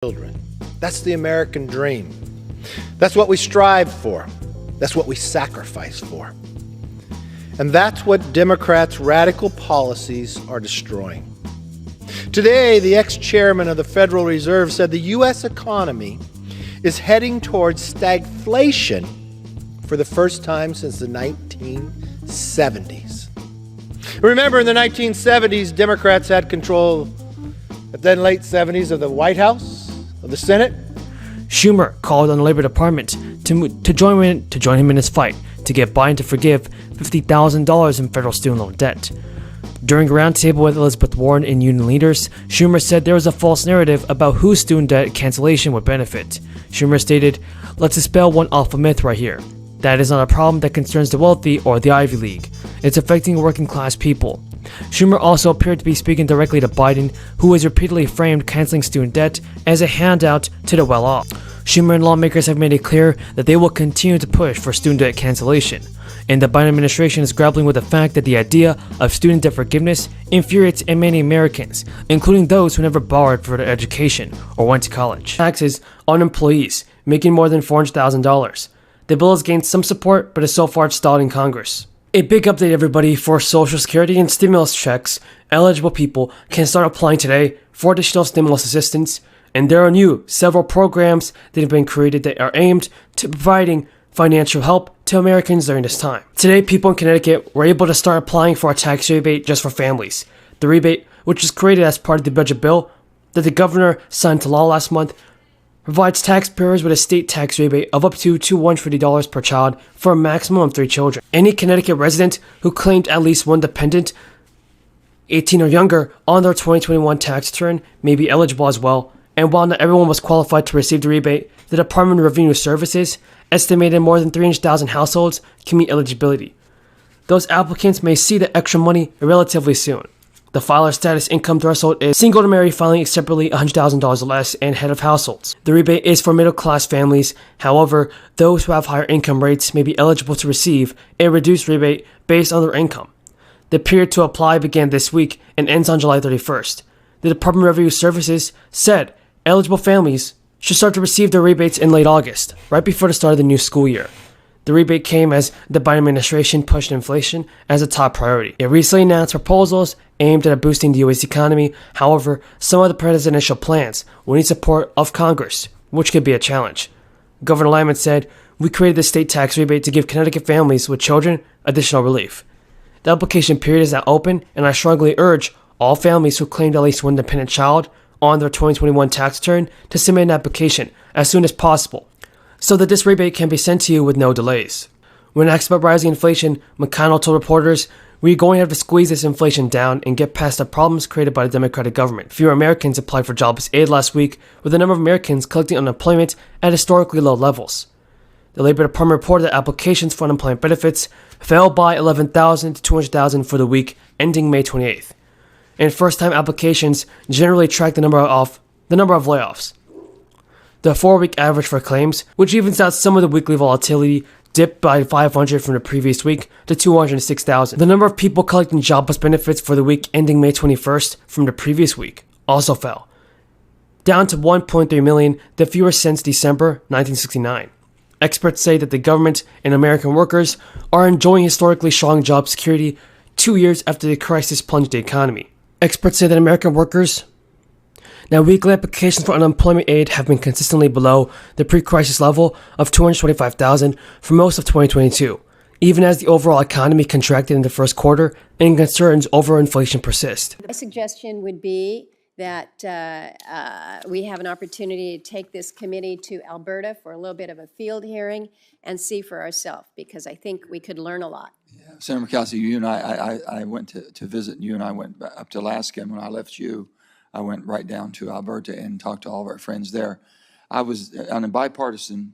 children. That's the American dream. That's what we strive for. That's what we sacrifice for. And that's what Democrats' radical policies are destroying. Today, the ex-chairman of the Federal Reserve said the U.S. economy is heading towards stagflation for the first time since the 1970s. Remember, in the 1970s, Democrats had control, at then late 70s, of the White House, of the Senate. Schumer called on the Labor Department to join him in his fight to get Biden to forgive $50,000 in federal student loan debt. During a roundtable with Elizabeth Warren and union leaders, Schumer said there was a false narrative about who student debt cancellation would benefit. Schumer stated, "Let's dispel one awful myth right here. That is not a problem that concerns the wealthy or the Ivy League. It's affecting working class people." Schumer also appeared to be speaking directly to Biden, who has repeatedly framed canceling student debt as a handout to the well-off. Schumer and lawmakers have made it clear that they will continue to push for student debt cancellation, and the Biden administration is grappling with the fact that the idea of student debt forgiveness infuriates many Americans, including those who never borrowed for their education or went to college. Taxes on employees making more than $400,000. The bill has gained some support, but is so far stalled in Congress. A big update, everybody. For Social Security and stimulus checks, eligible people can start applying today for additional stimulus assistance, and there are several programs that have been created that are aimed to providing financial help to Americans during this time. Today, people in Connecticut were able to start applying for a tax rebate just for families. The rebate, which was created as part of the budget bill that the governor signed into law last month, provides taxpayers with a state tax rebate of up to $250 per child for a maximum of 3 children. Any Connecticut resident who claimed at least one dependent, 18 or younger, on their 2021 tax return may be eligible as well. And while not everyone was qualified to receive the rebate, the Department of Revenue Services estimated more than 300,000 households can meet eligibility. Those applicants may see the extra money relatively soon. The filer status income threshold is single to married filing separately $100,000 or less and head of households. The rebate is for middle-class families. However, those who have higher income rates may be eligible to receive a reduced rebate based on their income. The period to apply began this week and ends on July 31st. The Department of Revenue Services said eligible families should start to receive their rebates in late August, right before the start of the new school year. The rebate came as the Biden administration pushed inflation as a top priority. It recently announced proposals aimed at boosting the U.S. economy. However, some of the presidential plans will need support of Congress, which could be a challenge. Governor Lyman said, "We created the state tax rebate to give Connecticut families with children additional relief. The application period is now open, and I strongly urge all families who claimed at least one dependent child on their 2021 tax return to submit an application as soon as possible, so that this rebate can be sent to you with no delays." When asked about rising inflation, McConnell told reporters, "We're going to have to squeeze this inflation down and get past the problems created by the Democratic government." Fewer Americans applied for jobless aid last week, with the number of Americans collecting unemployment at historically low levels. The Labor Department reported that applications for unemployment benefits fell by 11,000 to 200,000 for the week ending May 28th. And first-time applications generally track the number of layoffs. The 4-week average for claims, which evens out some of the weekly volatility, dipped by 500 from the previous week to 206,000. The number of people collecting jobless benefits for the week ending May 21st from the previous week also fell, down to 1.3 million, the fewest since December 1969. Experts say that the government and American workers are enjoying historically strong job security 2 years after the crisis plunged the economy. Experts say that American workers Now, weekly applications for unemployment aid have been consistently below the pre-crisis level of 225,000 for most of 2022, even as the overall economy contracted in the first quarter and concerns over inflation persist. My suggestion would be that we have an opportunity to take this committee to Alberta for a little bit of a field hearing and see for ourselves, because I think we could learn a lot. Yeah. Senator Murkowski, you and I went to visit, and you and I went up to Alaska, and when I left you, I went right down to Alberta and talked to all of our friends there. I was, on a bipartisan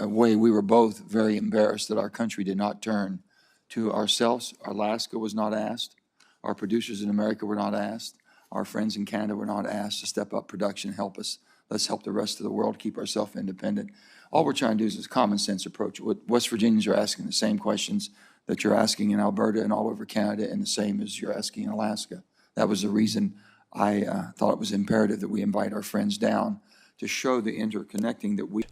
way, we were both very embarrassed that our country did not turn to ourselves. Alaska was not asked. Our producers in America were not asked. Our friends in Canada were not asked to step up production, help us. Let's help the rest of the world keep ourselves independent. All we're trying to do is a common sense approach. What West Virginians are asking the same questions that you're asking in Alberta and all over Canada, and the same as you're asking in Alaska. That was the reason I thought it was imperative that we invite our friends down to show the interconnecting that we